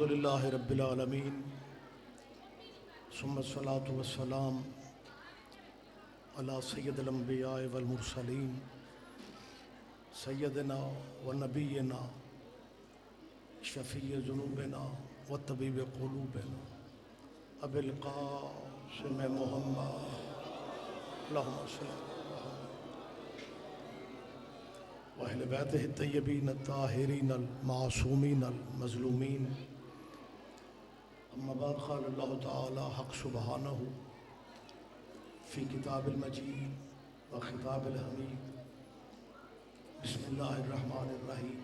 الحمدللہ رب العالمین ثم الصلاة والسلام علی سید الانبیاء والمرسلین سیدنا و نبینا شفیع ذنوبنا و طبیب قلوبنا ابی القاسم محمد اللہم صلی وأهل بيته الطيبين الطاهرين المعصومين المظلومين أما بعد قال الله تعالى حق سبحانه في كتاب المجيد وخطاب الحميد بسم الله الرحمن الرحيم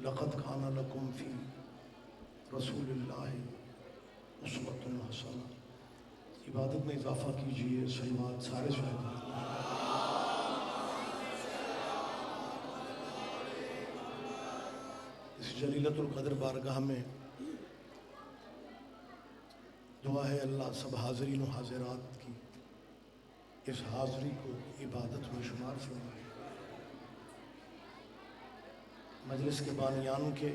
لقد كان لكم في رسول الله أسوة حسنة عبادت میں اضافہ کیجئے صلوات سارے شہداء اس جلیلۃ القدر بارگاہ میں دعا ہے اللہ سب حاضرین و حاضرات کی اس حاضری کو عبادت میں شمار فرمائے، مجلس کے بانیان کے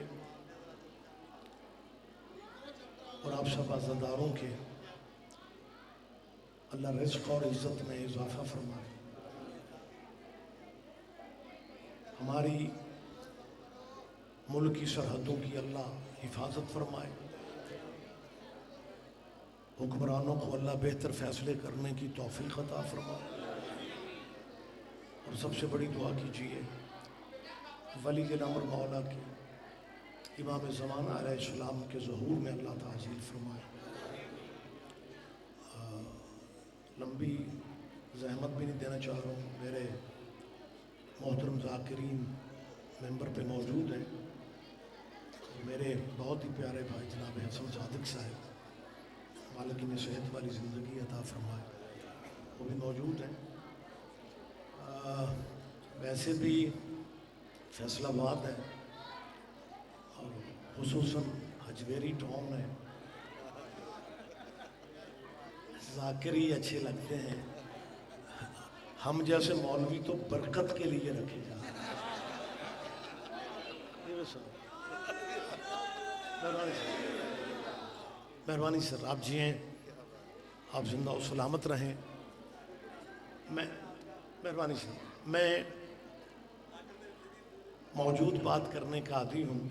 اور آپ سب عزاداروں کے اللہ رزق اور عزت میں اضافہ فرمائے، ہماری ملک کی سرحدوں کی اللہ حفاظت فرمائے، حکمرانوں کو اللہ بہتر فیصلے کرنے کی توفیق عطا فرمائے، اور سب سے بڑی دعا کیجیے ولی الامر مولا کی امام زمانہ علیہ السلام کے ظہور میں اللہ تعجیل فرمائے۔ لمبی زحمت بھی نہیں دینا چاہ رہا ہوں، میرے محترم ذاکرین ممبر پہ موجود ہیں، میرے بہت ہی پیارے بھائی جناب حسن صادق صاحب، مالک انہیں صحت والی زندگی عطا فرمائے، وہ بھی موجود ہیں۔ ویسے بھی فیصل آباد ہے اور خصوصاً حجویری ٹاؤن ہے، ذاکری اچھے لگتے ہیں، ہم جیسے مولوی تو برکت کے لیے رکھے جاتے ہیں۔ مہربانی سر، آپ جی ہیں، آپ زندہ و سلامت رہیں۔ مہربانی سر، میں موجود بات کرنے کا عادی ہوں،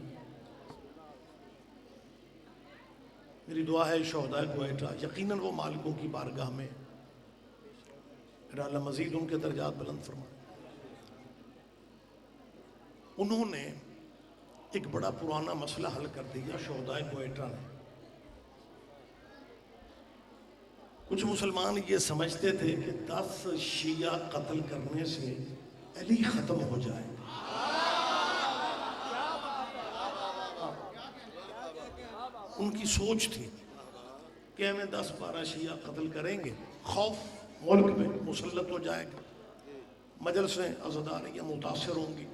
میری دعا ہے شہداء کوئٹہ یقیناً وہ مالکوں کی بارگاہ میں اللہ مزید ان کے درجات بلند فرمائے۔ انہوں نے ایک بڑا پرانا مسئلہ حل کر دیا شہداء کوئٹہ نے۔ کچھ مسلمان یہ سمجھتے تھے کہ 10 شیعہ قتل کرنے سے علی ختم ہو جائے، ان کی سوچ تھی کہ ہمیں 10-12 شیعہ قتل کریں گے، خوف ملک میں مسلط ہو جائے گا، مجلسیں عزاداریاں متاثر ہوں گی،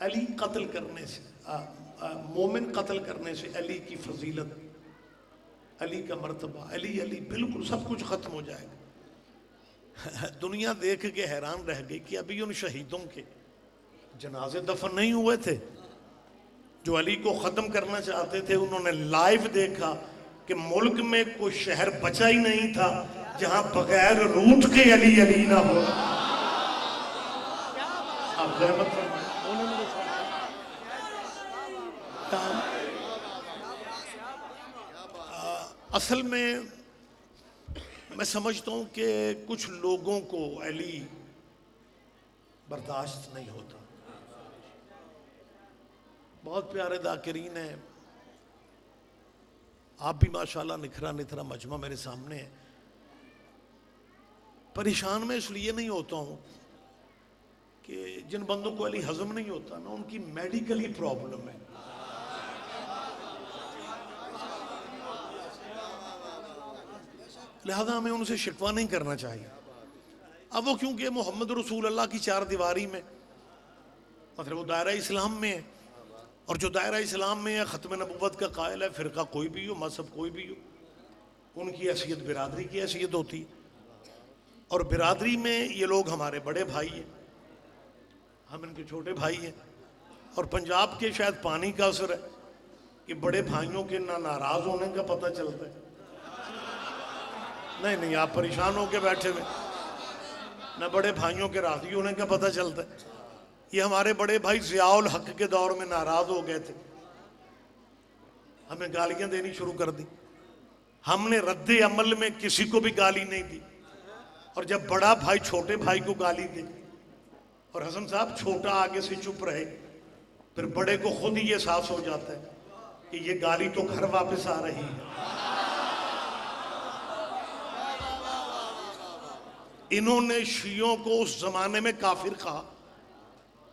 علی قتل کرنے سے مومن قتل کرنے سے علی کی فضیلت، علی کا مرتبہ، علی بالکل سب کچھ ختم ہو جائے گا۔ دنیا دیکھ کے حیران رہ گئی کہ ابھی ان شہیدوں کے جنازے دفن نہیں ہوئے تھے جو علی کو ختم کرنا چاہتے تھے، انہوں نے لائیو دیکھا کہ ملک میں کوئی شہر بچا ہی نہیں تھا جہاں بغیر روٹ کے علی نہ ہو۔ آپ رحمت فرمائیں۔ اصل میں سمجھتا ہوں کہ کچھ لوگوں کو علی برداشت نہیں ہوتا۔ بہت پیارے ذاکرین ہیں، آپ بھی ماشاءاللہ نکھرا نتھرا مجمع میرے سامنے ہے۔ پریشان میں اس لیے نہیں ہوتا ہوں کہ جن بندوں کو علی ہضم نہیں ہوتا نا، ان کی میڈیکلی پرابلم ہے۔ لہذا ہمیں ان سے شکوہ نہیں کرنا چاہیے۔ اب وہ کیونکہ محمد رسول اللہ کی 4 دیواری میں، مطلب وہ دائرہ اسلام میں ہے، اور جو دائرہ اسلام میں ہے ختم نبوت کا قائل ہے، فرقہ کوئی بھی ہو، مذہب کوئی بھی ہو، ان کی حیثیت برادری کی حیثیت ہوتی ہے، اور برادری میں یہ لوگ ہمارے بڑے بھائی ہیں، ہم ان کے چھوٹے بھائی ہیں، اور پنجاب کے شاید پانی کا اثر ہے، کہ بڑے بھائیوں کے نہ ناراض ہونے کا پتہ چلتا ہے. نہیں نہیں آپ پریشان ہو کے بیٹھے ہوئے. نہ بڑے بھائیوں کے راضی ہونے کا پتہ چلتا ہے. یہ ہمارے بڑے بھائی ضیاء الحق کے دور میں ناراض ہو گئے تھے, ہمیں گالیاں دینی شروع کر دی. ہم نے رد عمل میں کسی کو بھی گالی نہیں دی, اور جب بڑا بھائی چھوٹے بھائی کو گالی دے اور حسن صاحب چھوٹا آگے سے چپ رہے, پھر بڑے کو خود ہی احساس ہو جاتا ہے کہ یہ گالی تو گھر واپس آ رہی ہے. انہوں نے شیعوں کو اس زمانے میں کافر کہا.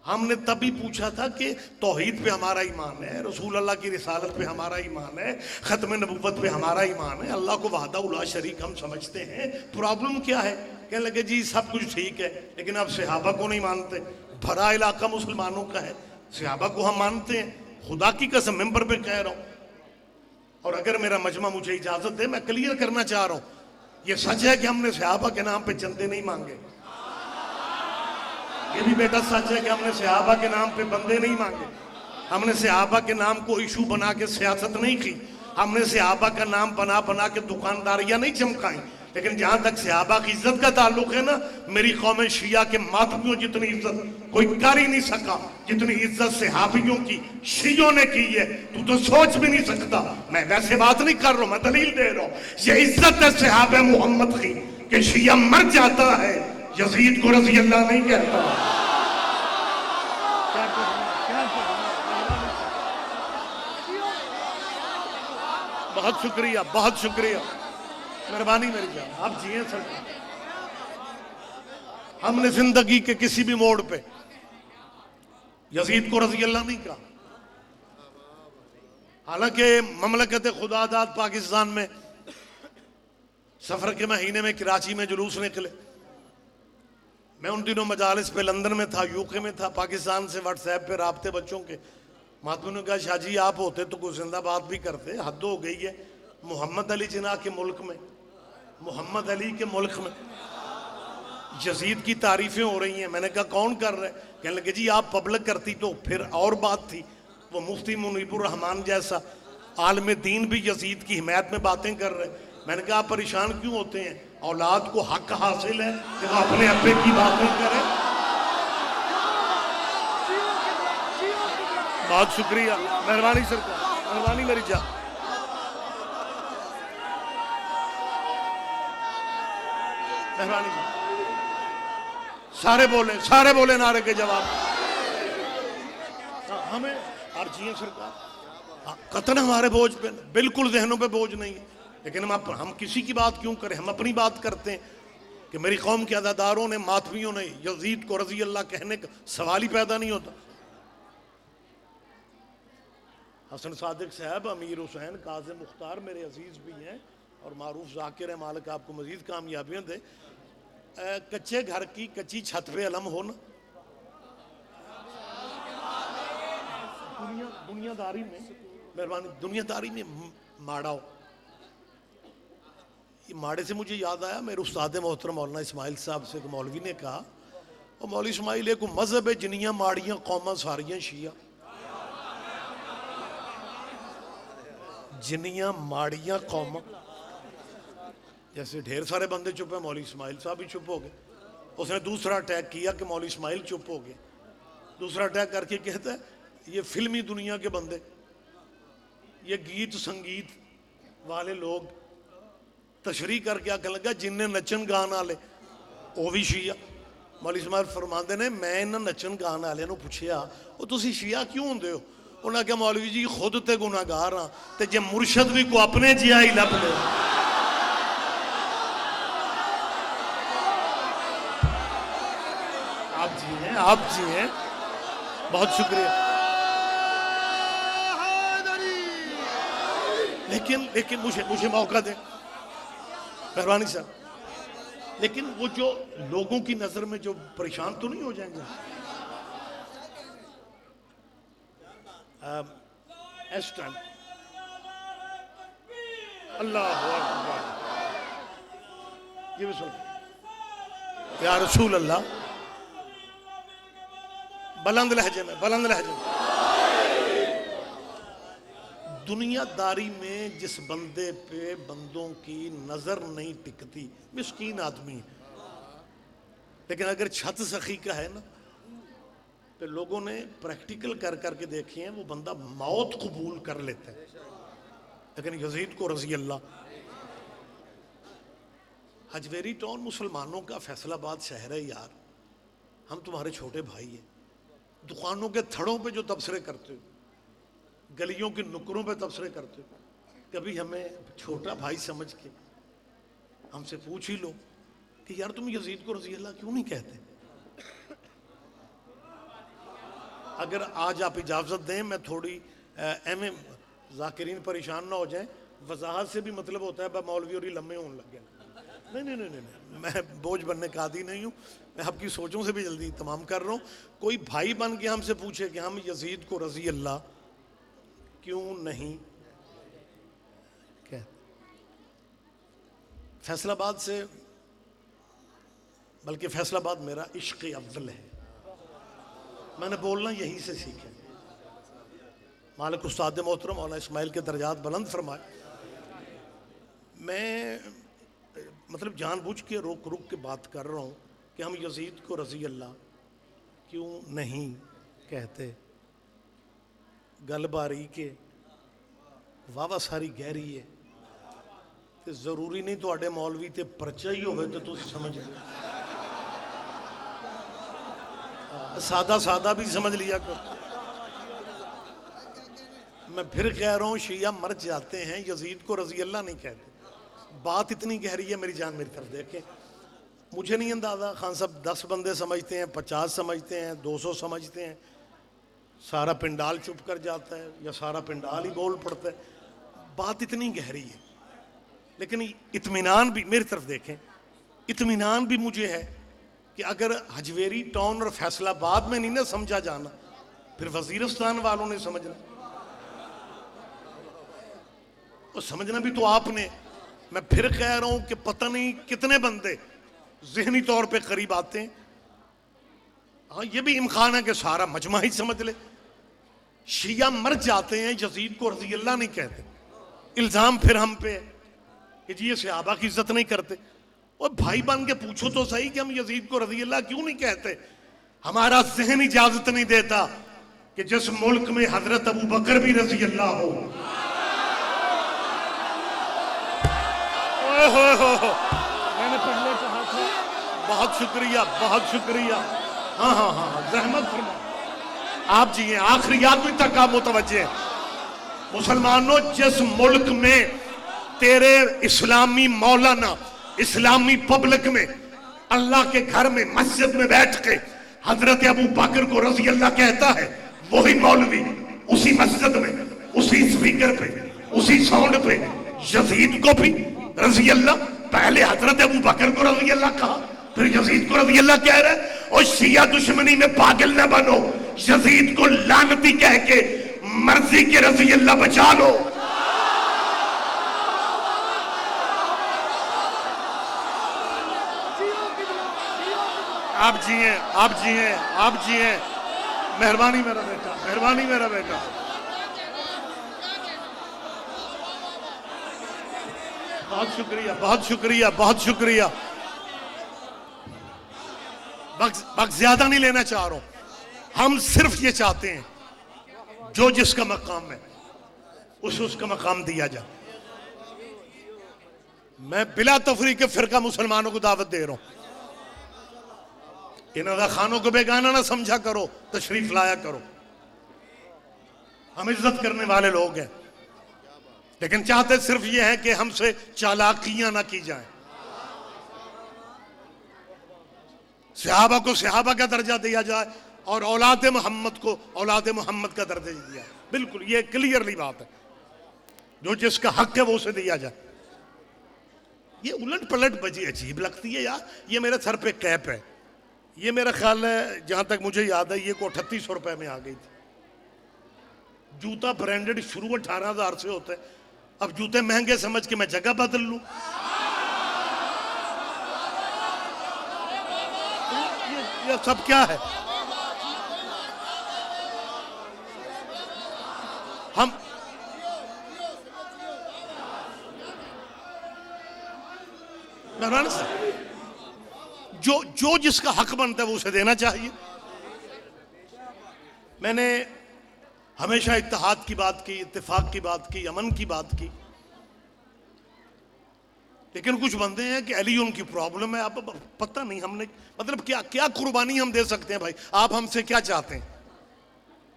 ہم نے تب بھی پوچھا تھا کہ توحید پہ ہمارا ایمان ہے, رسول اللہ کی رسالت پہ ہمارا ایمان ہے, ختم نبوت پہ ہمارا ایمان ہے, اللہ کو وحدہ لا شریک ہم سمجھتے ہیں, پرابلم کیا ہے؟ کہنے لگے جی سب کچھ ٹھیک ہے لیکن آپ صحابہ کو نہیں مانتے. بھرا علاقہ مسلمانوں کا ہے, صحابہ کو ہم مانتے ہیں, خدا کی قسم ممبر پہ کہہ رہا ہوں. اور اگر میرا مجمع مجھے اجازت دے میں کلیئر کرنا چاہ رہا ہوں, یہ سچ ہے کہ ہم نے صحابہ کے نام پہ چندے نہیں مانگے. یہ بھی بیٹا سچ ہے کہ ہم نے صحابہ کے نام پہ بندے نہیں مانگے. ہم نے صحابہ کے نام کو ایشو بنا کے سیاست نہیں کی. ہم نے صحابہ کا نام بنا کے دکانداریاں نہیں چمکائیں. لیکن جہاں تک صحابہ کی عزت کا تعلق ہے نا, میری قوم شیعہ کے ماتمیوں جتنی عزت کوئی کر ہی نہیں سکا جتنی عزت صحابیوں کی شیعوں نے کی ہے. تو سوچ بھی نہیں سکتا. میں ویسے بات نہیں کر رہا ہوں, میں دلیل دے رہا ہوں. یہ عزت ہے صحابہ محمد کی کہ شیعہ مر جاتا ہے, یزید کو رضی اللہ نہیں کہتا. بہت شکریہ, بہت شکریہ, مہربانی میری جان, آپ جیئیں سر. ہم نے زندگی کے کسی بھی موڑ پہ یزید کو رضی اللہ نہیں کہا. حالانکہ مملکت خدا داد پاکستان میں سفر کے مہینے میں کراچی میں جلوس نکلے. میں ان دنوں مجالس پہ لندن میں تھا, یو کے میں تھا, پاکستان سے واٹس ایپ پہ رابطے بچوں کے. ماتموں نے کہا شاہ جی آپ ہوتے تو کوئی زندہ بات بھی کرتے, حد ہو گئی ہے. محمد علی جناح کے ملک میں, محمد علی کے ملک میں یزید کی تعریفیں ہو رہی ہیں. میں نے کہا کون کر رہے؟ کہنے لگے جی آپ پبلک کرتی تو پھر اور بات تھی. وہ مفتی منیب الرحمان جیسا عالم دین بھی یزید کی حمایت میں باتیں کر رہے. میں نے کہا آپ پریشان کیوں ہوتے ہیں؟ اولاد کو حق حاصل ہے کہ وہ اپنے ابے کی باتیں کرے. بہت شکریہ, مہربانی سرکار, مہربانی میری جان. مہربانی سارے بولے نعرے کے جواب. ہمیں جی سرکار قطن ہمارے بوجھ پہ بالکل ذہنوں پہ بوجھ نہیں ہے. لیکن ہم کسی کی بات کیوں کریں, ہم اپنی بات کرتے ہیں کہ میری قوم کے عزاداروں نے, ماتمیوں نے یزید کو رضی اللہ کہنے کا سوال ہی پیدا نہیں ہوتا. حسن صادق صاحب, امیر حسین, کاظم مختار میرے عزیز بھی ہیں اور معروف ذاکر ہیں, مالک آپ کو مزید کامیابیاں دے. کچے گھر کی کچی چھت پہ علم ہونا, دنیا داری میں مہربانی, دنیا داری میں ماڑا ہو. یہ ماڑے سے مجھے یاد آیا, میرے استاد محترم مولانا اسماعیل صاحب سے ایک مولوی نے کہا, اور مولوی اسماعیل ایک مذہب ہے جنیاں ماڑیاں قوماں ساریاں شیعہ. جنیاں ماڑیاں قوماں, جیسے ڈھیر سارے بندے چپ ہیں, مولوی اسماعیل صاحب بھی چپ ہو گئے. اس نے دوسرا اٹیک کیا کہ مولوی اسماعیل چپ ہو گئے. دوسرا اٹیک کر کے کہتا ہے یہ فلمی دنیا کے بندے, یہ گیت سنگیت والے لوگ, تشریح کر کے آکھن لگا جن نے نچن گان والے وہ بھی شیعہ. مولوی اسماعیل فرماندے نے میں انہاں نچن گان والے نو پوچھیا وہ تسی شیعہ کیوں ہوندے ہو؟ انہوں نے کہا مولوی جی خود تے گناہگار ہاں تے جے مرشد بھی کو اپنے جیا ہی لب لے. آپ جی ہیں, بہت شکریہ. لیکن مجھے موقع دیں مہربانی صاحب. لیکن وہ جو لوگوں کی نظر میں جو پریشان تو نہیں ہو جائیں گے. اس ٹائم اللہ اکبر, یہ بھی سن یا رسول اللہ, بلند لہجے میں دنیا داری میں جس بندے پہ بندوں کی نظر نہیں ٹکتی مسکین آدمی ہے، لیکن اگر چھت سخی کا ہے نا تو لوگوں نے پریکٹیکل کر کر کے دیکھے ہیں، وہ بندہ موت قبول کر لیتا ہے۔ لیکن یزید کو رضی اللہ، حجویری ٹاؤن مسلمانوں کا فیصل آباد شہر ہے یار، ہم تمہارے چھوٹے بھائی ہیں، دکانوں کے تھڑوں پہ جو تبصرے کرتے ہو، گلیوں کے نکروں پہ تبصرے کرتے ہو، کبھی ہمیں چھوٹا بھائی سمجھ کے ہم سے پوچھ ہی لو کہ یار تم یزید کو رضی اللہ کیوں نہیں کہتے؟ اگر آج آپ اجازت دیں میں تھوڑی ایم ذاکرین پریشان نہ ہو جائیں، وضاحت سے بھی مطلب ہوتا ہے مولوی اور لمبے ہونے لگ گئے۔ نہیں، میں بوجھ بننے کا عادی نہیں ہوں، میں آپ کی سوچوں سے بھی جلدی تمام کر رہا ہوں۔ کوئی بھائی بن کے ہم سے پوچھے کہ ہم یزید کو رضی اللہ کیوں نہیں کہتے؟ فیصل آباد سے، بلکہ فیصل آباد میرا عشق اول ہے، میں نے بولنا یہی سے سیکھا۔ مالک استاد محترم مولانا اسماعیل کے درجات بلند فرمائے۔ میں مطلب جان بوجھ کے رک کے بات کر رہا ہوں کہ ہم یزید کو رضی اللہ کیوں نہیں کہتے۔ گل باری کے واہ ساری گہری ہے کہ ضروری نہیں تو مولوی تے پرچہ ہی ہوئے تو تسی سمجھ لیں، سادہ بھی سمجھ لیا کرو۔ میں پھر کہہ رہا ہوں شیعہ مر جاتے ہیں، یزید کو رضی اللہ نہیں کہتے۔ بات اتنی گہری ہے، میری جان میری طرف دیکھیں۔ مجھے نہیں اندازہ خان صاحب 10 بندے سمجھتے ہیں، 50 سمجھتے ہیں، 200 سمجھتے ہیں، سارا پنڈال چپ کر جاتا ہے یا سارا پنڈال ہی بول پڑتا ہے، بات اتنی گہری ہے۔ لیکن اطمینان بھی میری طرف دیکھیں، اطمینان بھی مجھے ہے کہ اگر حجویری ٹاؤن اور فیصل آباد میں نہیں نہ سمجھا جانا، پھر وزیرستان والوں نے سمجھنا، اور سمجھنا بھی تو آپ نے۔ میں پھر کہہ رہا ہوں کہ پتہ نہیں کتنے بندے ذہنی طور پہ قریب آتے ہیں، ہاں یہ بھی امکان ہے کہ سارا مجمع ہی سمجھ لے۔ شیعہ مر جاتے ہیں، یزید کو رضی اللہ نہیں کہتے، الزام پھر ہم پہ ہے کہ جی یہ صحابہ کی عزت نہیں کرتے۔ اور بھائی بن کے پوچھو تو صحیح کہ ہم یزید کو رضی اللہ کیوں نہیں کہتے؟ ہمارا ذہن اجازت نہیں دیتا کہ جس ملک میں حضرت ابو بکر بھی رضی اللہ ہو۔ میں نے پہلے کہا تھا، بہت شکریہ، ہاں زحمت فرما آپ جی ہیں، آخری آدمی تک آپ متوجہ ہیں۔ مسلمانوں، جس ملک میں تیرے اسلامی مولانا اسلامی پبلک میں اللہ کے گھر میں مسجد میں بیٹھ کے حضرت ابو بکر کو رضی اللہ کہتا ہے، وہی مولوی اسی مسجد میں اسی سپیکر پہ اسی ساؤنڈ پہ یزید کو بھی رضی اللہ، پہلے حضرت ابو بکر کو رضی اللہ کہا، پھر یزید کو رضی اللہ کہہ رہے۔ اور شیعہ دشمنی میں پاگل نہ بنو، یزید کو لعنتی کہہ کے مرضی کے رضی اللہ بچا لو۔ آپ جی ہیں، مہربانی میرا بیٹا، بہت شکریہ۔ وقت زیادہ نہیں لینا چاہ رہا ہوں، ہم صرف یہ چاہتے ہیں جو جس کا مقام ہے اس کا مقام دیا جائے۔ میں بلا تفریق فرقہ مسلمانوں کو دعوت دے رہا ہوں، ان رضا خانوں کو بیگانہ نہ سمجھا کرو، تشریف لایا کرو، ہم عزت کرنے والے لوگ ہیں، لیکن چاہتے صرف یہ ہے کہ ہم سے چالاکیاں نہ کی جائیں۔ صحابہ کو صحابہ کا درجہ دیا جائے اور اولاد محمد کو اولاد محمد کا درجہ دیا، بالکل یہ کلیئرلی بات ہے، جو جس کا حق ہے وہ اسے دیا جائے۔ یہ الٹ پلٹ بجی عجیب لگتی ہے یار، یہ میرے سر پہ کیپ ہے، یہ میرا خیال ہے جہاں تک مجھے یاد ہے یہ کو 3800 روپے میں آ گئی تھی۔ جوتا برینڈڈ شروع 18,000 سے ہوتا ہے، اب جوتے مہنگے سمجھ کے میں جگہ بدل لوں۔ یہ سب کیا ہے؟ مولانا صاحب جو جس کا حق بنتا ہے وہ اسے دینا چاہیے. میں نے ہمیشہ اتحاد کی بات کی, اتفاق کی بات کی, امن کی بات کی, لیکن کچھ بندے ہیں کہ علی ان کی پرابلم ہے. اب پتہ نہیں ہم نے مطلب کیا قربانی ہم دے سکتے ہیں بھائی, آپ ہم سے کیا چاہتے ہیں؟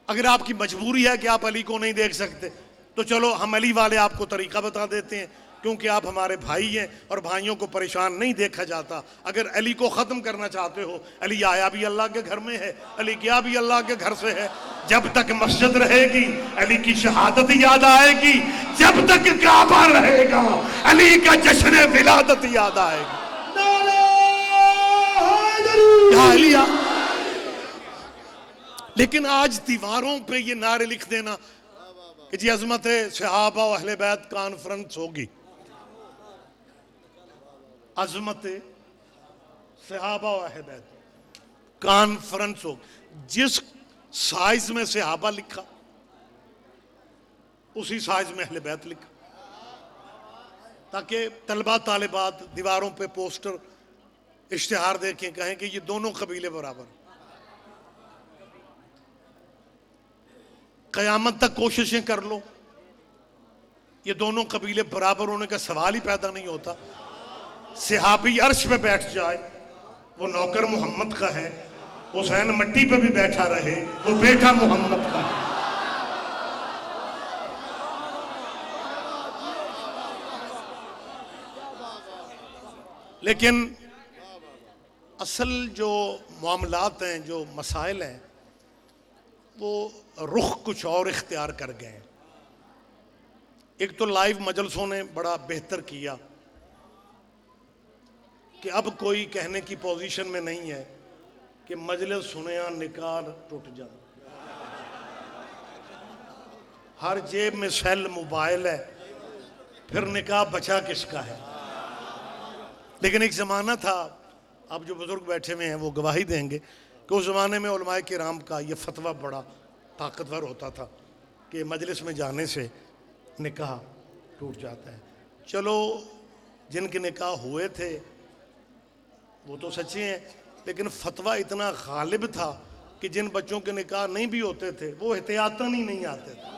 اگر آپ کی مجبوری ہے کہ آپ علی کو نہیں دیکھ سکتے تو چلو ہم علی والے آپ کو طریقہ بتا دیتے ہیں, کیونکہ آپ ہمارے بھائی ہیں اور بھائیوں کو پریشان نہیں دیکھا جاتا. اگر علی کو ختم کرنا چاہتے ہو, علی آیا بھی اللہ کے گھر میں ہے, علی گیا بھی اللہ کے گھر سے ہے. جب تک مسجد رہے گی علی کی شہادت یاد آئے گی, جب تک کعبہ رہے گا علی کا جشن ولادت یاد آئے گی. یا علی آ. لیکن آج دیواروں پہ یہ نعرے لکھ دینا کہ جی عظمت صحابہ و اہل بیت کانفرنس ہوگی, عظمت صحابہ و اہل بیت کانفرنس ہوگی. جس سائز میں صحابہ لکھا اسی سائز میں اہل بیت لکھا, تاکہ طلبہ طالبات دیواروں پہ پوسٹر اشتہار دیکھیں, کہیں کہ یہ دونوں قبیلے برابر. قیامت تک کوششیں کر لو, یہ دونوں قبیلے برابر ہونے کا سوال ہی پیدا نہیں ہوتا. صحابی عرش پہ بیٹھ جائے وہ نوکر محمد کا ہے, حسین مٹی پہ بھی بیٹھا رہے وہ بیٹا محمد کا ہے. لیکن اصل جو معاملات ہیں, جو مسائل ہیں, وہ رخ کچھ اور اختیار کر گئے ہیں. ایک تو لائیو مجلسوں نے بڑا بہتر کیا کہ اب کوئی کہنے کی پوزیشن میں نہیں ہے کہ مجلس سنیا نکاح ٹوٹ جائے. ہر جیب میں سیل موبائل ہے, پھر نکاح بچا کس کا ہے. لیکن ایک زمانہ تھا, اب جو بزرگ بیٹھے ہوئے ہیں وہ گواہی دیں گے کہ اس زمانے میں علماء کرام کا یہ فتویٰ بڑا طاقتور ہوتا تھا کہ مجلس میں جانے سے نکاح ٹوٹ جاتا ہے. چلو جن کے نکاح ہوئے تھے وہ تو سچے ہیں, لیکن فتویٰ اتنا غالب تھا کہ جن بچوں کے نکاح نہیں بھی ہوتے تھے وہ احتیاطاً ہی نہیں آتے تھے.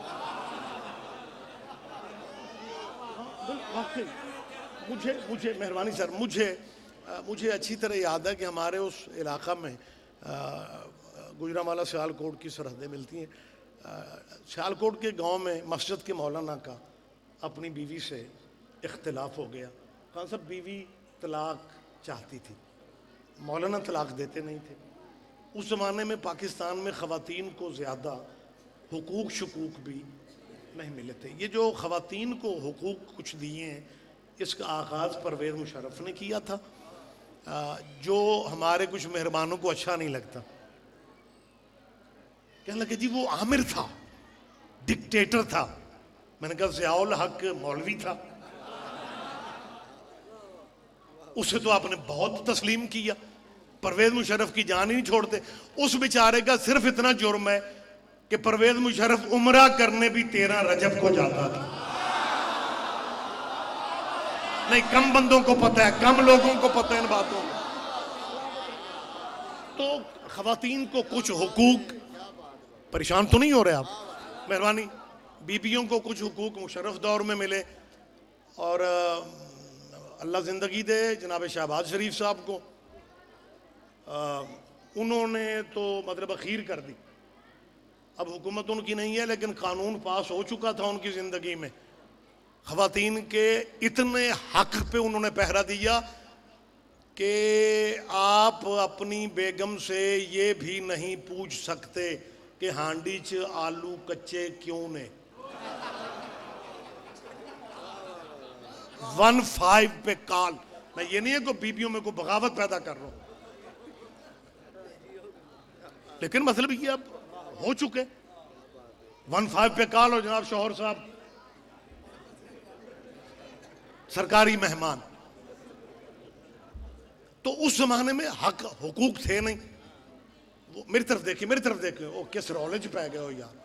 واقعی مجھے مہربانی سر, مجھے اچھی طرح یاد ہے کہ ہمارے اس علاقہ میں گجرانوالہ سیالکوٹ کی سرحدیں ملتی ہیں. سیالکوٹ کے گاؤں میں مسجد کے مولانا کا اپنی بیوی سے اختلاف ہو گیا. خان صاحب بیوی طلاق چاہتی تھی, مولانا طلاق دیتے نہیں تھے. اس زمانے میں پاکستان میں خواتین کو زیادہ حقوق شقوق بھی نہیں ملے تھے. یہ جو خواتین کو حقوق کچھ دیے ہیں اس کا آغاز پرویز مشرف نے کیا تھا, جو ہمارے کچھ مہربانوں کو اچھا نہیں لگتا. کہنے لگے جی وہ آمر تھا, ڈکٹیٹر تھا. میں نے کہا ضیاء الحق مولوی تھا, اسے تو آپ نے بہت تسلیم کیا. پرویز مشرف کی جان ہی نہیں چھوڑتے. اس بیچارے کا صرف اتنا جرم ہے کہ پرویز مشرف عمرہ کرنے بھی 13 رجب کو جاتا تھا. نہیں, کم بندوں کو پتہ ہے, کم لوگوں کو پتہ ہے ان باتوں میں. تو خواتین کو کچھ حقوق, پریشان تو نہیں ہو رہے آپ مہربانی, بیویوں کو کچھ حقوق مشرف دور میں ملے. اور اللہ زندگی دے جناب شہباز شریف صاحب کو, انہوں نے تو مطلب اخیر کر دی. اب حکومت ان کی نہیں ہے لیکن قانون پاس ہو چکا تھا ان کی زندگی میں. خواتین کے اتنے حق پہ انہوں نے پہرا دیا کہ آپ اپنی بیگم سے یہ بھی نہیں پوچھ سکتے کہ ہانڈی چ آلو کچے کیوں نے. 1-5 پہ کال. میں یہ نہیں ہے کہ بیبیوں میں کوئی بغاوت پیدا کر رہا ہوں, لیکن مطلب یہ اب ہو چکے. 1-5 پہ کال ہو جناب شوہر صاحب سرکاری مہمان. تو اس زمانے میں حقوق تھے نہیں. میری طرف دیکھیں او کس رولج پہ گئے ہو یار.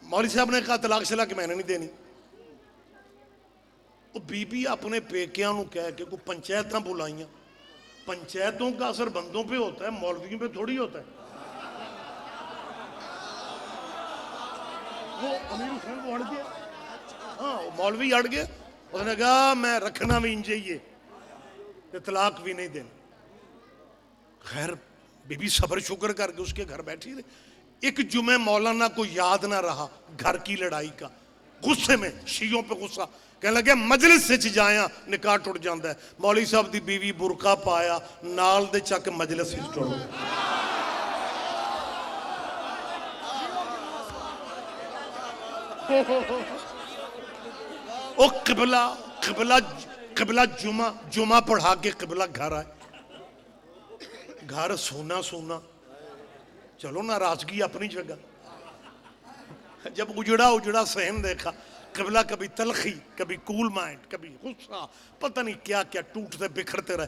مولوی صاحب نے کہا طلاق شلاق کہ میں نے نہیں دینی. وہ بی بی اپنے پیکیاں نو کہہ کے کوئی پنچایتاں بلائیاں. پنچایتوں کا اثر بندوں پہ ہوتا ہے, مولویوں پہ تھوڑی ہوتا ہے. وہ امیر حسین کو اڑ گیا, ہاں مولوی اڑ گیا, اس نے کہا میں رکھنا بھی انجائیے, طلاق بھی نہیں دینا. خیر بی بی صبر شکر کر کے اس کے گھر بیٹھی رہی. ایک جمعہ مولانا کو یاد نہ رہا گھر کی لڑائی کا, غصے میں شیعوں پہ غصہ, کہنے لگے مجلس سے جایا نکاح ٹوٹ جاندہ ہے. مولوی صاحب دی بیوی برقع پایا نال دے چک مجلس سے ٹوٹ گیا. او قبلہ جمعہ پڑھا کے قبلہ گھر آئے. گھر سونا سونا, چلو ناراضگی اپنی جگہ. جب اجڑا صحن دیکھا, قبلہ کبھی تلخی, کبھی کول مائنڈ, کبھی غصہ, پتہ نہیں کیا کیا ٹوٹتے بکھرتے رہے.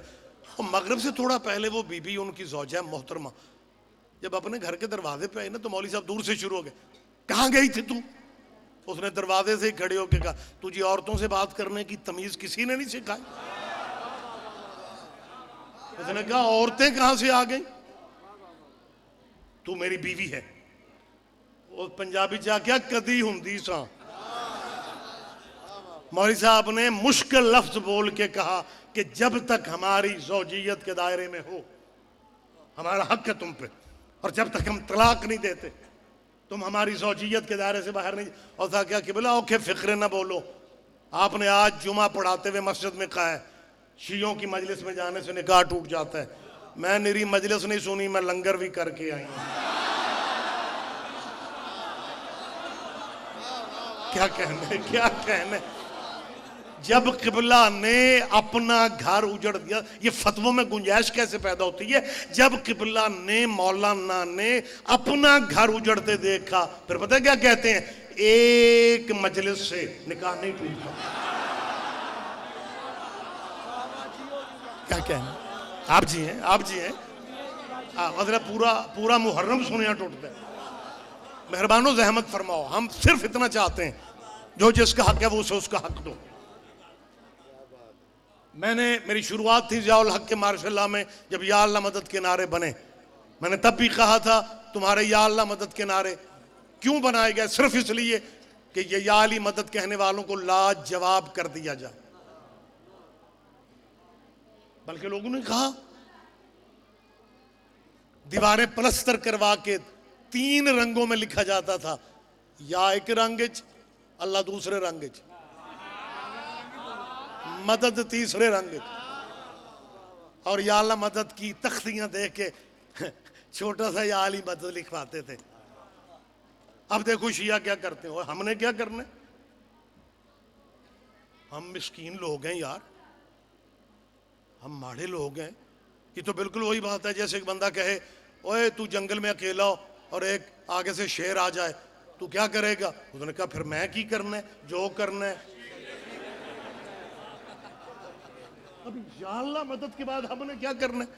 مغرب سے تھوڑا پہلے وہ بی بی ان کی زوجہ محترمہ جب اپنے گھر کے دروازے پہ آئی نا, تو مولوی صاحب دور سے شروع ہو گئے, کہاں گئی تھی تم؟ اس نے دروازے سے ہی کھڑے ہو کے کہا, تجھے عورتوں سے بات کرنے کی تمیز کسی نے نہیں سکھائی؟ اس نے کہا عورتیں کہاں سے آ گئیں, تو میری بیوی ہے. وہ پنجابی چاہ کیا کدی ہندی سا. مولوی صاحب نے مشکل لفظ بول کے کہا کہ جب تک ہماری زوجیت کے دائرے میں ہو ہمارا حق ہے تم پہ, اور جب تک ہم طلاق نہیں دیتے تم ہماری زوجیت کے دائرے سے باہر نہیں. اور تھا کیا کہ بلا اوکے فقرے نہ بولو, آپ نے آج جمعہ پڑھاتے ہوئے مسجد میں کہا ہے شیعوں کی مجلس میں جانے سے نکاح ٹوٹ جاتا ہے. میں میری مجلس نہیں سنی, میں لنگر بھی کر کے آئی ہوں. کیا کہنے. جب قبلہ نے اپنا گھر اجڑ دیا, یہ فتووں میں گنجائش کیسے پیدا ہوتی ہے؟ جب قبلہ نے مولانا نے اپنا گھر اجڑتے دیکھا, پھر پتہ کیا کہتے ہیں, ایک مجلس سے نکاح نہیں ٹوٹتا. کیا کہنا, آپ جی ہیں مطلب پورا محرم سنیا ٹوٹتا ہے. مہربانو زحمت فرماؤ, ہم صرف اتنا چاہتے ہیں جو جس کا حق ہے وہ اسے اس کا حق دو. میری شروعات تھی ضیاء الحق کے مارشاء اللہ میں, جب یا اللہ مدد کے نعرے بنے. میں نے تب بھی کہا تھا تمہارے یا اللہ مدد کے نعرے کیوں بنائے گئے, صرف اس لیے کہ یہ یا علی مدد کہنے والوں کو لاجواب کر دیا جائے. بلکہ لوگوں نے کہا دیواریں پلستر کروا کے 3 رنگوں میں لکھا جاتا تھا, یا ایک رنگج, اللہ دوسرے رنگج, مدد تیسرے رنگج, اور یا اللہ مدد کی تختیاں دیکھ کے چھوٹا سا یا علی مدد لکھواتے تھے. اب دیکھو شیعہ کیا کرتے ہیں, ہم نے کیا کرنا ہے؟ ہم مسکین لوگ ہیں یار, ہم ماڑے لوگ ہیں. یہ تو بالکل وہی بات ہے جیسے ایک بندہ کہے اوے تو جنگل میں اکیلا ہو اور ایک آگے سے شیر آ جائے, تو کیا کرے گا؟ اس نے کہا پھر میں کی کرنا ہے, جو کرنا ہے. اب یا اللہ مدد کے بعد ہم نے کیا کرنا ہے؟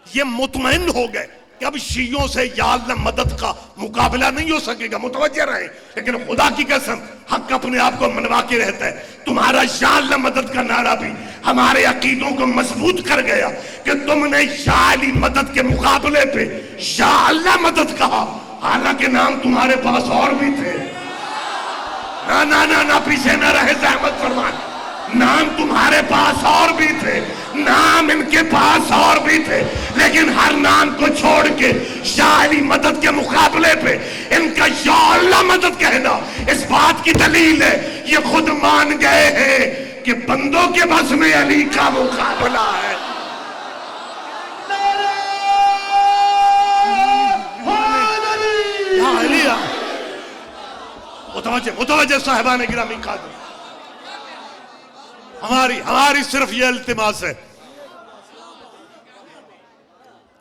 یہ مطمئن ہو گئے کہ اب شیعوں سے یا اللہ مدد کا مقابلہ نہیں ہو سکے گا. متوجہ رہیں, لیکن خدا کی قسم حق اپنے آپ کو منوا کے رہتا ہے. تمہارا یا اللہ مدد کا نعرہ بھی ہمارے عقیدوں کو مضبوط کر گیا کہ تم نے یا علی مدد کے مقابلے پہ یا اللہ مدد کہا, حالانکہ نام تمہارے پاس اور بھی تھے. نہ پیچھے نہ رہے, زحمت فرمان. نام تمہارے پاس اور بھی تھے, نام ان کے پاس اور بھی تھے, لیکن ہر نام کو چھوڑ کے یا علی مدد کے مقابلے پہ ان کا یا اللہ مدد کہنا اس بات کی دلیل ہے یہ خود مان گئے ہیں کہ بندوں کے بس میں علی کا مقابلہ ہے. متوجہ صاحبان گرامی قادر, ہماری صرف یہ التماس ہے.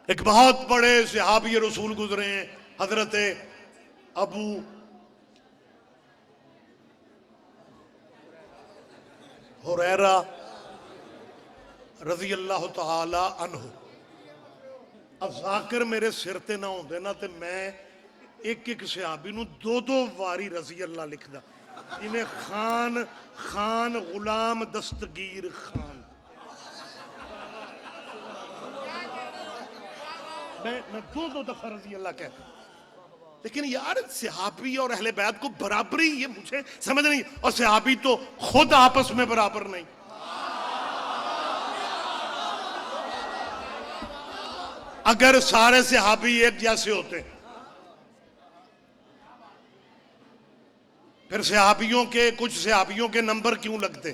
ایک بہت بڑے صحابی رسول گزرے ہیں, حضرت ابو ہریرہ رضی اللہ تعالی عنہ. اب ذاکر میرے سر تے نہ ہوندے نا تے میں ایک صحابی نو 2 واری رضی اللہ لکھدا. انہیں خان غلام دستگیر خان. میں دو دفعہ رضی اللہ کہتا ہوں. لیکن یار صحابی اور اہل بیت کو برابری یہ مجھے سمجھ نہیں. اور صحابی تو خود آپس میں برابر نہیں. اگر سارے صحابی ایک جیسے ہوتے پھر صحابیوں کے کچھ صحابیوں کے نمبر کیوں لگتے؟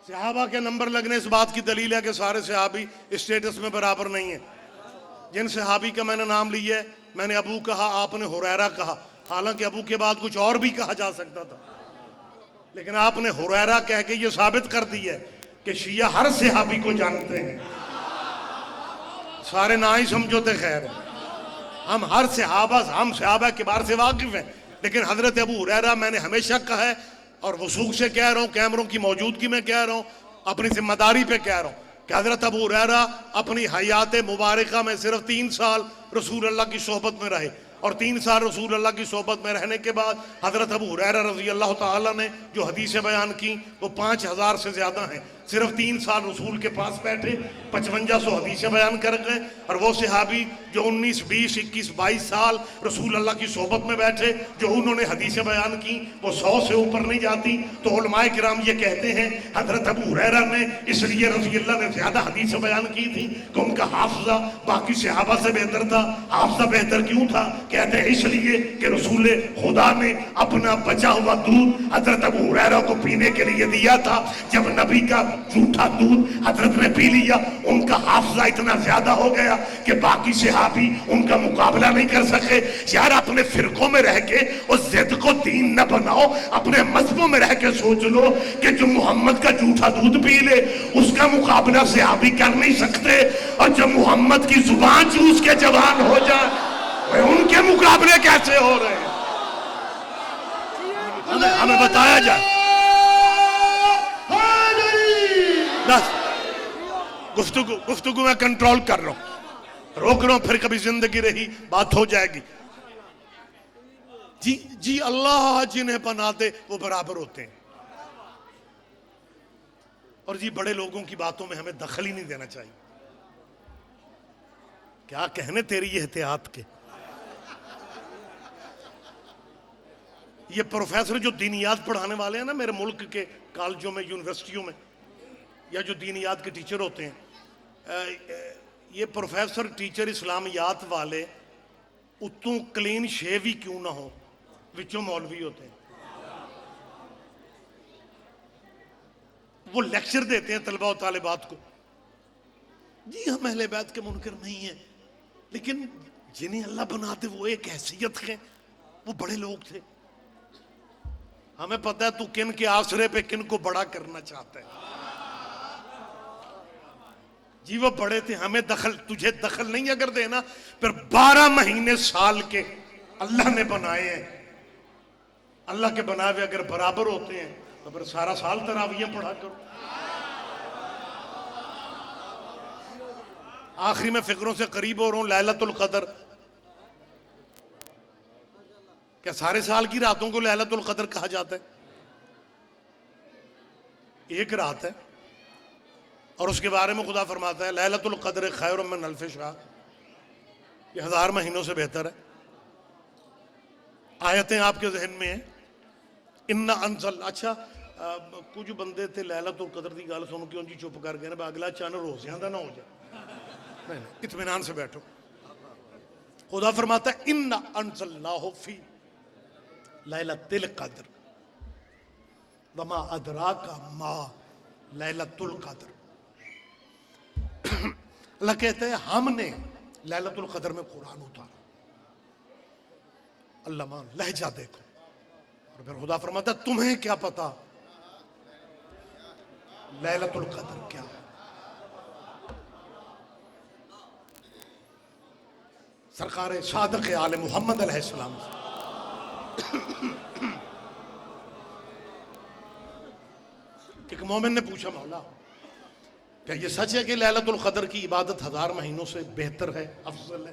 صحابہ کے نمبر لگنے اس بات کی دلیل ہے کہ سارے صحابی اسٹیٹس میں برابر نہیں ہیں. جن صحابی کا میں نے نام لیا ہے میں نے ابو کہا, آپ نے ہریرہ کہا, حالانکہ ابو کے بعد کچھ اور بھی کہا جا سکتا تھا, لیکن آپ نے ہریرہ کہہ کے یہ ثابت کر دی ہے کہ شیعہ ہر صحابی کو جانتے ہیں. سارے نہ ہی سمجھو تے خیر ہے. ہم صحابہ کبار سے واقف ہیں, لیکن حضرت ابو ہریرہ میں نے ہمیشہ کہا ہے اور وثوق سے کہہ رہا ہوں, کیمروں کی موجودگی میں کہہ رہا ہوں, اپنی ذمہ داری پہ کہہ رہا ہوں کہ حضرت ابو ہریرہ اپنی حیات مبارکہ میں صرف 3 سال رسول اللہ کی صحبت میں رہے, اور 3 سال رسول اللہ کی صحبت میں رہنے کے بعد حضرت ابو ہریرہ رضی اللہ تعالیٰ نے جو حدیثیں بیان کی وہ 5000 سے زیادہ ہیں. صرف 3 سال رسول کے پاس بیٹھے 5500 حدیثیں بیان کر گئے. اور وہ صحابی جو 19 20 21 22 سال رسول اللہ کی صحبت میں بیٹھے, جو انہوں نے حدیثیں بیان کی وہ 100 سے اوپر نہیں جاتی. تو علماء کرام یہ کہتے ہیں حضرت ابو ہریرہ نے اس لیے رضی اللہ نے زیادہ حدیثیں بیان کی تھی کہ ان کا حافظہ باقی صحابہ سے بہتر تھا. حافظہ بہتر کیوں تھا؟ کہتے ہیں اس لیے کہ رسول خدا نے اپنا بچا ہوا دودھ حضرت ابو ہریرہ کو پینے کے لیے دیا تھا. جب نبی کا جھوٹا دودھ حضرت نے پی لیا, ان کا حافظہ اتنا زیادہ ہو گیا کہ باقی صحابی ان کا مقابلہ نہیں کر سکے. یار اپنے فرقوں میں رہ کے اس ضد کو دین نہ بناؤ, اپنے مذہبوں میں رہ کے سوچ لو کہ جو محمد کا جھوٹا دودھ پی لے اس کا مقابلہ صحابی کر نہیں سکتے, اور جو محمد کی زبان چوس کے جوان ہو جائے ان کے مقابلے کیسے ہو رہے ہیں؟ ہمیں بتایا جائے. گفتگو میں کنٹرول کر رہا ہوں, روک رہا ہوں, پھر کبھی زندگی رہی بات ہو جائے گی. جی اللہ جنہیں پناہ دے وہ برابر ہوتے ہیں. اور جی بڑے لوگوں کی باتوں میں ہمیں دخل ہی نہیں دینا چاہیے. کیا کہنے تیری احتیاط کے. یہ پروفیسر جو دینیات پڑھانے والے ہیں نا میرے ملک کے کالجوں میں یونیورسٹیوں میں, یا جو دینیات کے ٹیچر ہوتے ہیں, یہ پروفیسر ٹیچر اسلامیات والے اتوں کلین شیو ہی کیوں نہ ہو, وچوں مولوی ہوتے ہیں. وہ لیکچر دیتے ہیں طلبہ و طالبات کو, جی ہم اہل بیت کے منکر نہیں ہیں, لیکن جنہیں اللہ بناتے وہ ایک حیثیت ہیں, وہ بڑے لوگ تھے. ہمیں پتہ ہے تو کن کے آسرے پہ کن کو بڑا کرنا چاہتا ہے. جی وہ بڑے تھے, ہمیں تجھے دخل نہیں اگر دینا, پھر 12 مہینے سال کے اللہ نے بنائے ہیں. اللہ کے بنائے ہوئے اگر برابر ہوتے ہیں تو پھر سارا سال تراویح پڑھا کرو. آخری میں فکروں سے قریب ہو رہا ہوں. لیلۃ القدر, کیا سارے سال کی راتوں کو لیلۃ القدر کہا جاتا ہے؟ ایک رات ہے, اور اس کے بارے میں خدا فرماتا ہے لیلۃ القدر خیر من الف شہر, یہ 1000 مہینوں سے بہتر ہے. آیتیں آپ کے ذہن میں ہیں. انا انزل, اچھا کچھ بندے تھے لیلۃ القدر کی گل سن کے ان جی چپ کر گئے نا, اگلا چن روزیاں دا نہ ہو جائے. اطمینان سے بیٹھو. خدا فرماتا ہے انا انزلناہ فی لیلۃ القدر وما ادراک ما لیلۃ القدر. اللہ کہتے ہیں ہم نے لیلۃ القدر میں قرآن اتارا. اللہ مان لہجہ دیکھو. اور پھر خدا فرماتا ہے تمہیں کیا پتا لیلۃ القدر کیا ہے. سرکار صادق آل محمد علیہ السلام. ایک مومن نے پوچھا مولا کیا یہ سچ ہے کہ لیلۃ القدر کی عبادت 1000 مہینوں سے بہتر ہے, افضل ہے؟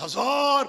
1000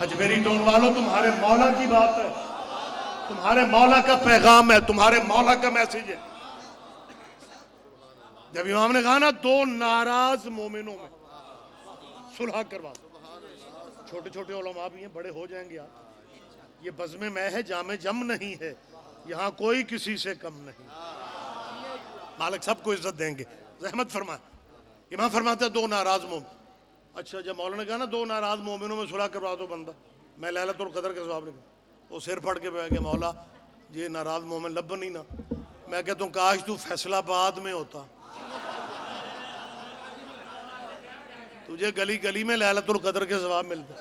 اجمیری ٹون والوں تمہارے مولا کی بات ہے، تمہارے مولا کا پیغام ہے، تمہارے مولا کا میسج ہے. جب امام نے کہا نا دو ناراض مومنوں میں صلح کروا دو. چھوٹے چھوٹے علماء بھی ہیں، بڑے ہو جائیں گے آپ. یہ بزم میں ہے، جام جم نہیں ہے، یہاں کوئی کسی سے کم نہیں. مالک سب کو عزت دیں گے. رحمت فرمائے. امام فرماتے ہیں دو ناراض مومن. اچھا جب مولانا نے کہا نا دو ناراض مومنوں میں صلح کروا دو بندہ، میں لیلۃ القدر کے ثواب لکھوں. وہ سر پھڑ کے بیٹھ گیا، مولا یہ ناراض مومن لب نہیں نا. میں کہتا ہوں کاش تو فیصلہ آباد میں ہوتا، تجھے گلی گلی میں لیلۃ القدر کے ثواب ملتا،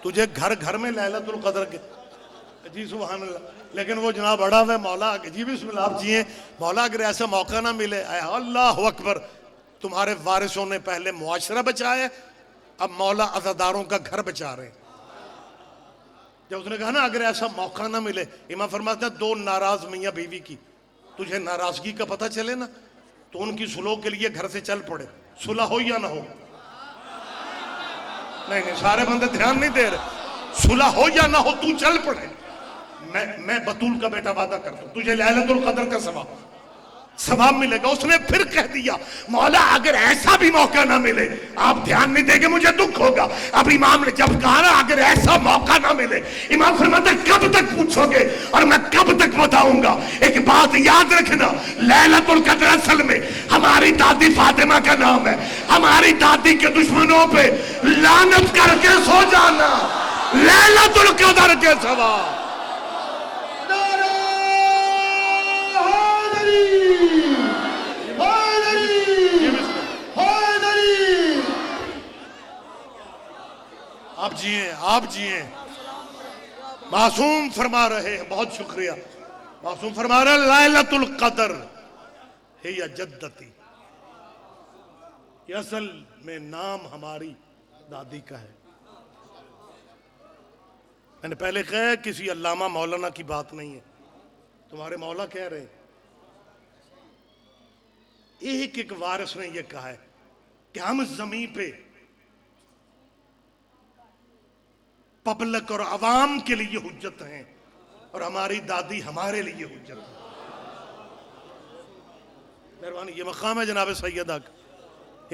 تجھے گھر گھر میں لیلۃ القدر کے. جی سبحان اللہ. لیکن وہ جناب اڑا ہوا ہے مولا جی بسم اللہ آپ جیئیں، مولا اگر ایسا موقع نہ ملے. اے اللہ اکبر. تمہارے وارثوں نے پہلے معاشرہ بچایا، اب مولا عزاداروں کا گھر بچا رہے ہیں. جب اس نے کہا نا اگر ایسا موقع نہ ملے، امام فرماتے ہیں دو ناراض میاں بیوی کی تجھے ناراضگی کا پتہ چلے نا تو ان کی صلح کے لیے گھر سے چل پڑے. صلح ہو یا نہ ہو؟ نہیں سارے بندے دھیان نہیں دے رہے. صلح ہو یا نہ ہو تو چل پڑے. میں بطول کا بیٹا وعدہ کرتا ہوں تجھے لیلۃ القدر کا ثواب ملے گا. اس نے پھر کہہ دیا مولا اگر ایسا بھی موقع نہ ملے، آپ دھیان نہیں دیں گے مجھے دکھ ہوگا. اب امام نے جب کہا نا اگر ایسا موقع نہ ملے، امام فرماتا ہے کب تک پوچھو گے اور میں کب تک بتاؤں گا. ایک بات یاد رکھنا، لیلۃ القدر اصل میں ہماری دادی فاطمہ کا نام ہے. ہماری دادی کے دشمنوں پہ لعنت کر کے سو جانا لیلۃ القدر کے ثواب. آپ جیئیں آپ جیئیں. معصوم فرما رہے ہیں، بہت شکریہ. معصوم فرما رہے ہیں لیلۃ القدر ہے یا جدتی. یہ اصل میں نام ہماری دادی کا ہے. میں نے پہلے کہا کسی علامہ مولانا کی بات نہیں ہے، تمہارے مولا کہہ رہے ہیں. ایک ایک وارث نے یہ کہا ہے کہ ہم زمین پہ پبلک اور عوام کے لیے حجت ہیں اور ہماری دادی ہمارے لیے حجت ہے. مہربانی یہ مقام ہے جناب سیدہ کا.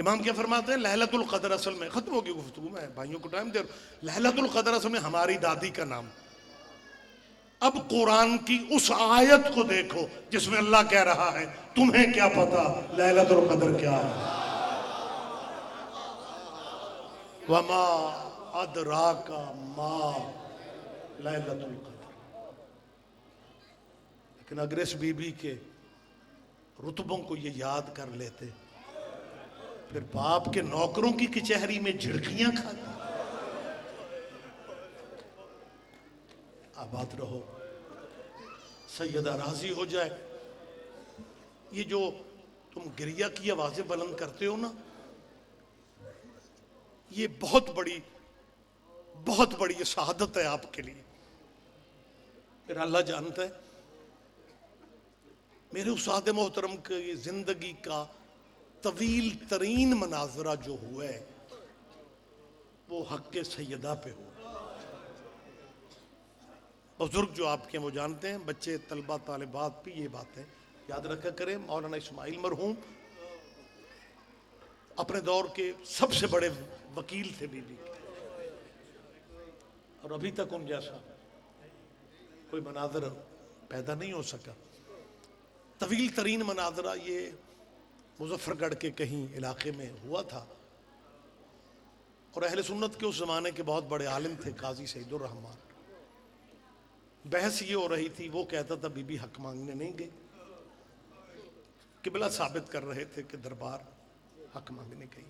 امام کیا فرماتے ہیں لیلۃ القدر اصل میں ختم ہوگی گفتگو میں بھائیوں کو ٹائم دے رہا ہوں. لیلۃ القدر اصل میں ہماری دادی کا نام. اب قرآن کی اس آیت کو دیکھو جس میں اللہ کہہ رہا ہے تمہیں کیا پتا لیلۃ القدر کیا ہے. وما ادراک ما لیلۃ القدر. لیکن اگر اس بی بی کے رتبوں کو یہ یاد کر لیتے پھر باپ کے نوکروں کی کچہری میں جھڑکیاں کھاتے. آباد رہو، سیدہ راضی ہو جائے. یہ جو تم گریہ کی آوازیں بلند کرتے ہو نا، یہ بہت بڑی شہادت ہے آپ کے لیے. پھر اللہ جانتا ہے میرے استاد محترم کی زندگی کا طویل ترین مناظرہ جو ہوا ہے وہ حق سیدہ پہ ہوا. بزرگ جو آپ کے وہ جانتے ہیں، بچے طلبہ طالبات بھی یہ بات ہے یاد رکھا کریں. مولانا اسماعیل مرحوم اپنے دور کے سب سے بڑے وکیل تھے بی بی کے، اور ابھی تک ان جیسا کوئی مناظر پیدا نہیں ہو سکا. طویل ترین مناظرہ یہ مظفر گڑھ کے کہیں علاقے میں ہوا تھا، اور اہل سنت کے اس زمانے کے بہت بڑے عالم تھے قاضی سعید الرحمان. بحث یہ ہو رہی تھی، وہ کہتا تھا بی بی حق مانگنے نہیں گئی. قبلہ ثابت کر رہے تھے کہ دربار حق مانگنے گئی.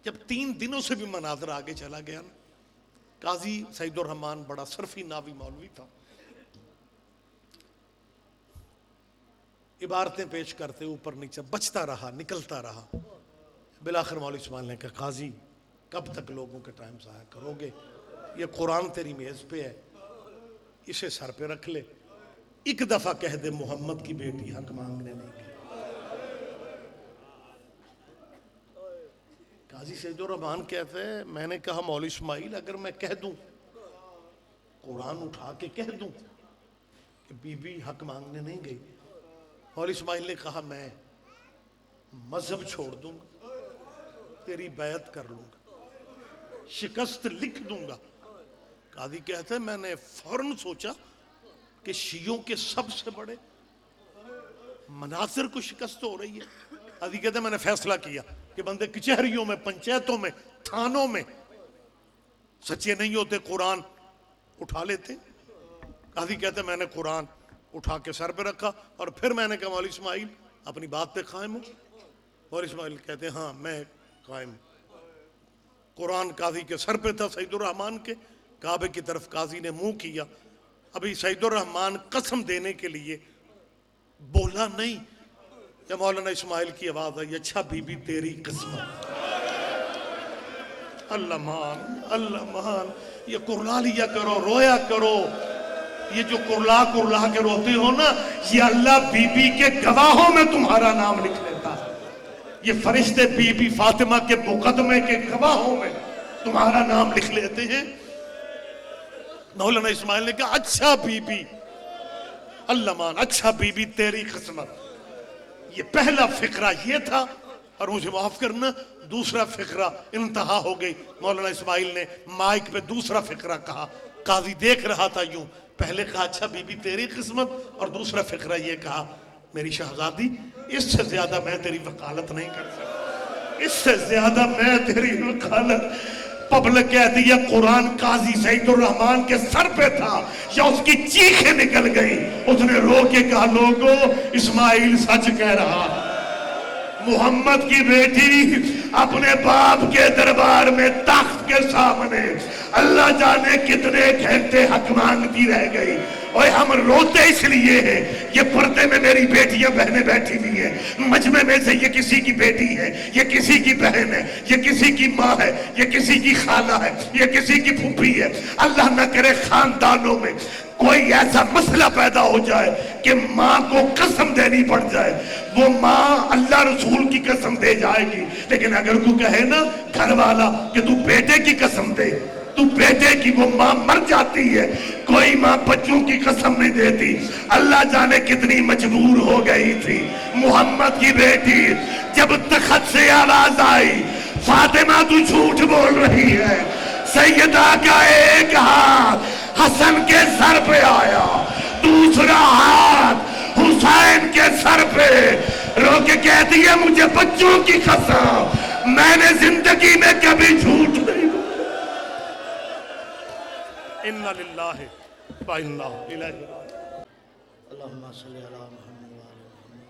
جب 3 دنوں سے بھی مناظر آگے چلا گیا نا، قاضی سعید الرحمان بڑا صرفی ناوی مولوی تھا، عبارتیں پیش کرتے اوپر نیچے بچتا رہا نکلتا رہا. بالآخر مولوی اسماعیل نے کہا قاضی کب تک لوگوں کے ٹائم ضائع کرو گے، یہ قرآن تیری میز پہ ہے، اسے سر پہ رکھ لے، ایک دفعہ کہہ دے محمد کی بیٹی حق مانگنے نہیں گئی. قاضی سید الرحمان کہتے ہیں میں نے کہا مولوی اسماعیل اگر میں کہہ دوں قرآن اٹھا کے کہہ دوں کہ بی بی حق مانگنے نہیں گئی، مولوی اسماعیل نے کہا میں مذہب چھوڑ دوں گا، تیری بیعت کر لوں گا، شکست لکھ دوں گا۔ قاضی کہتے ہیں میں نے فوراً سوچا کہ شیعوں کے سب سے بڑے مناظر کو شکست ہو رہی ہے۔ قاضی کہتے ہیں میں نے فیصلہ کیا کہ بندے کچہریوں میں، پنچایتوں میں، تھانوں میں سچے نہیں ہوتے قرآن اٹھا لیتے۔ قاضی کہتے ہیں میں نے قرآن اٹھا کے سر پہ رکھا اور پھر میں نے کہا مولوی اسماعیل اپنی بات پہ قائم ہوں؟ مولوی اسماعیل کہتے ہیں ہاں میں قائم ہوں۔ قرآن قاضی کے سر پہ تھا سید الرحمان کے، کعبے کی طرف قاضی نے منہ کیا۔ ابھی سید الرحمان قسم دینے کے لیے بولا نہیں کہ مولانا اسماعیل کی آواز آئی، اچھا بی بی تیری قسمت۔ اللہ مان، اللہ مان، یہ کرلا لیا کرو، رویا کرو۔ یہ جو کرلا کے روتے ہو نا، یہ اللہ بی بی کے گواہوں میں تمہارا نام لکھ لیتا ہے۔ یہ فرشتے بی بی فاطمہ کے مقدمے کے گواہوں میں تمہارا نام لکھ لیتے ہیں۔ مولانا اسماعیل نے کہا اچھا بی بی، اللہ مان، اچھا بی بی تیری قسمت۔ یہ پہلا فقرہ یہ تھا، اور مجھے معاف کرنا دوسرا فقرہ انتہا ہو گئی۔ مولانا اسماعیل نے مائک پہ دوسرا فقرہ کہا، قاضی دیکھ رہا تھا یوں، پہلے کہا اچھا بی بی تیری قسمت، اور دوسرا فقرہ یہ کہا میری شہزادی اس سے زیادہ میں تیری وکالت نہیں کر سکتا، اس سے زیادہ میں تیری وکالت۔ پبلک کہتی ہے قرآن قاضی سید الرحمان کے سر پہ تھا یا اس کی چیخیں نکل گئی؟ اس نے رو کے کہا لوگو اسماعیل سچ کہہ رہا، محمد کی بیٹی اپنے باپ کے دربار میں تخت کے سامنے اللہ جانے کتنے گھنٹے حق مانگتی رہ گئی۔ اور ہم روتے اس لیے ہیں، یہ پردے میں میری بیٹیاں بہنیں بیٹھی ہوئی ہیں، مجمع میں سے یہ کسی کی بیٹی ہے، یہ کسی کی بہن ہے، یہ کسی کی ماں ہے، یہ کسی کی خالہ ہے، یہ کسی کی پھوپھی ہے۔ اللہ نہ کرے خاندانوں میں کوئی ایسا مسئلہ پیدا ہو جائے کہ ماں کو قسم دینی پڑ جائے، وہ ماں اللہ رسول کی قسم دے جائے گی، لیکن اگر کوئی کہے نا گھر والا کہ تو بیٹے کی قسم دے، تو بیٹے کی، وہ ماں مر جاتی ہے۔ کوئی ماں بچوں کی قسم نہیں دیتی۔ اللہ جانے کتنی مجبور ہو گئی تھی۔ محمد کی بیٹی جب تخت سے آواز آئی فاطمہ تو جھوٹ بول رہی ہے، سیدہ کا ایک ہاتھ حسن کے سر پہ آیا، دوسرا ہاتھ حسین کے سر پہ، رو کے کہتی ہے مجھے بچوں کی قسم میں نے زندگی میں کبھی جھوٹ نہیں بولا۔ اِنَّا لِلَّهِ وَإِنَّا إِلَيْهِ راجعُونَ۔ اللہم صلی علی محمد